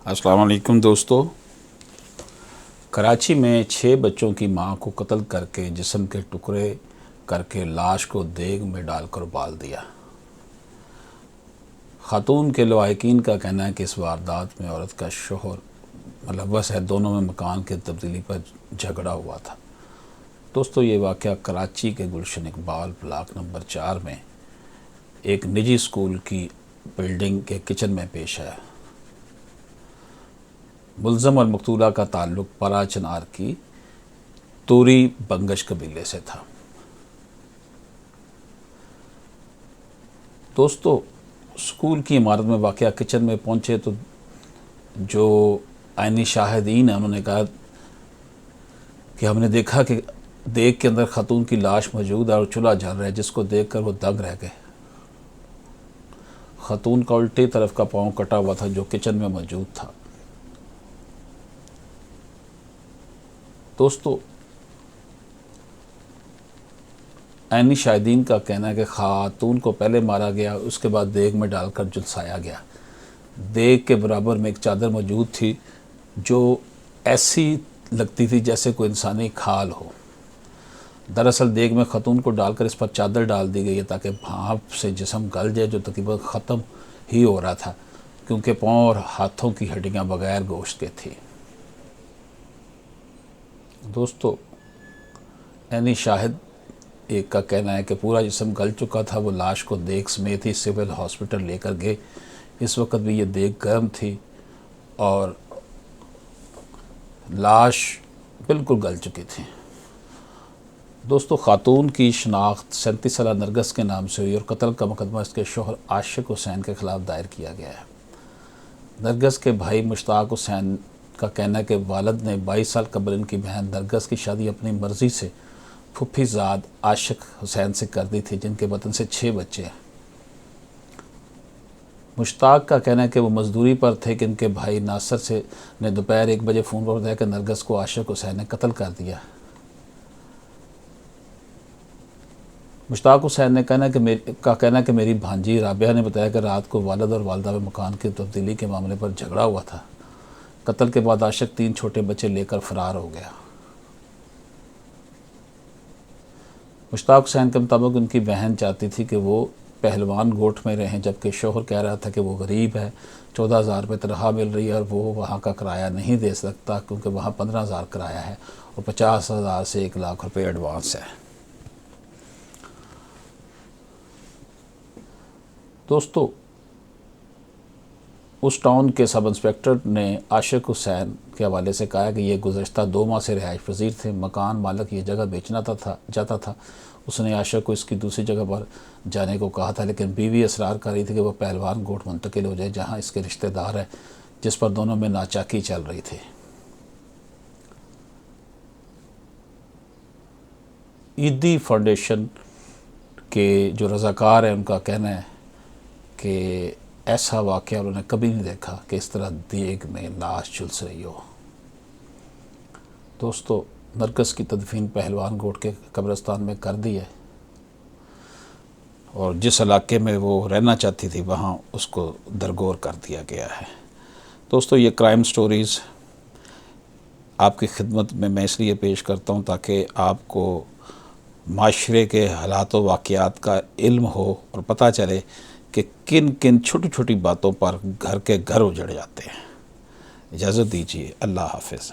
السلام علیکم دوستو۔ کراچی میں 6 بچوں کی ماں کو قتل کر کے جسم کے ٹکڑے کر کے لاش کو دیگ میں ڈال کر ابال دیا۔ خاتون کے لواحقین کا کہنا ہے کہ اس واردات میں عورت کا شوہر ملوث ہے، دونوں میں مکان کے تبدیلی پر جھگڑا ہوا تھا۔ دوستو، یہ واقعہ کراچی کے گلشن اقبال بلاک نمبر 4 میں ایک نجی اسکول کی بلڈنگ کے کچن میں پیش آیا۔ ملزم اور مقتولہ کا تعلق پرا چنار کی توری بنگش قبیلے سے تھا۔ دوستو، اسکول کی عمارت میں واقعہ کچن میں پہنچے تو جو عینی شاہدین ہیں انہوں نے کہا کہ ہم نے دیکھا کہ دیگ کے اندر خاتون کی لاش موجود ہے اور چولہا جل رہا ہے، جس کو دیکھ کر وہ دنگ رہ گئے۔ خاتون کا الٹی طرف کا پاؤں کٹا ہوا تھا جو کچن میں موجود تھا۔ دوستو، عینی شاہدین کا کہنا ہے کہ خاتون کو پہلے مارا گیا، اس کے بعد دیگ میں ڈال کر جھلسایا گیا۔ دیگ کے برابر میں ایک چادر موجود تھی جو ایسی لگتی تھی جیسے کوئی انسانی کھال ہو۔ دراصل دیگ میں خاتون کو ڈال کر اس پر چادر ڈال دی گئی ہے تاکہ بھانپ سے جسم گل جائے، جو تقریباً ختم ہی ہو رہا تھا کیونکہ پاؤں اور ہاتھوں کی ہڈیاں بغیر گوشت کے تھیں۔ دوستو، عینی شاہد ایک کا کہنا ہے کہ پورا جسم گل چکا تھا۔ وہ لاش کو دیگ سمیت ہی سول ہاسپٹل لے کر گئے۔ اس وقت بھی یہ دیگ گرم تھی اور لاش بالکل گل چکی تھی۔ دوستو، خاتون کی شناخت 37 سالہ نرگس کے نام سے ہوئی اور قتل کا مقدمہ اس کے شوہر عاشق حسین کے خلاف دائر کیا گیا ہے۔ نرگس کے بھائی مشتاق حسین کا کہنا ہے کہ والد نے 22 سال قبل ان کی بہن نرگس کی شادی اپنی مرضی سے پھپھی زاد عاشق حسین سے کر دی تھی، جن کے وطن سے 6 بچے ہیں۔ مشتاق کا کہنا ہے کہ وہ مزدوری پر تھے کہ ان کے بھائی ناصر نے دوپہر 1 بجے فون پر بتایا کہ نرگس کو عاشق حسین نے قتل کر دیا۔ مشتاق حسین نے کہنا ہے کہ میری بھانجی رابعہ نے بتایا کہ رات کو والد اور والدہ میں مکان کی تبدیلی کے معاملے پر جھگڑا ہوا تھا۔ قتل کے بعد عاشق 3 چھوٹے بچے لے کر فرار ہو گیا۔ مشتاق حسین کے مطابق ان کی بہن چاہتی تھی کہ وہ پہلوان گوٹھ میں رہیں، جبکہ شوہر کہہ رہا تھا کہ وہ غریب ہے، 14,000 روپے تنخواہ مل رہی ہے اور وہ وہاں کا کرایہ نہیں دے سکتا کیونکہ وہاں 15,000 کرایہ ہے اور 50,000 سے 1 لاکھ روپے ایڈوانس ہے۔ دوستو، اس ٹاؤن کے سب انسپیکٹر نے عاشق حسین کے حوالے سے کہا کہ یہ گزشتہ 2 ماہ سے رہائش پذیر تھے۔ مکان مالک یہ جگہ بیچنا چاہتا تھا۔ اس نے عاشق کو اس کی دوسری جگہ پر جانے کو کہا تھا، لیکن بیوی اصرار کر رہی تھی کہ وہ پہلوان گوٹھ منتقل ہو جائے جہاں اس کے رشتہ دار ہیں، جس پر دونوں میں ناچاکی چل رہی تھی۔ عیدی فاؤنڈیشن کے جو رضاکار ہیں ان کا کہنا ہے کہ ایسا واقعہ انہوں نے کبھی نہیں دیکھا کہ اس طرح دیگ میں لاش جھلس رہی ہو۔ دوستو، نرگس کی تدفین پہلوان گوٹھ کے قبرستان میں کر دی ہے اور جس علاقے میں وہ رہنا چاہتی تھی وہاں اس کو درگور کر دیا گیا ہے۔ دوستو، یہ کرائم سٹوریز آپ کی خدمت میں اس لیے پیش کرتا ہوں تاکہ آپ کو معاشرے کے حالات و واقعات کا علم ہو اور پتہ چلے کہ کن کن چھوٹی چھوٹی باتوں پر گھر کے گھر اجڑ جاتے ہیں۔ اجازت دیجیے، اللہ حافظ۔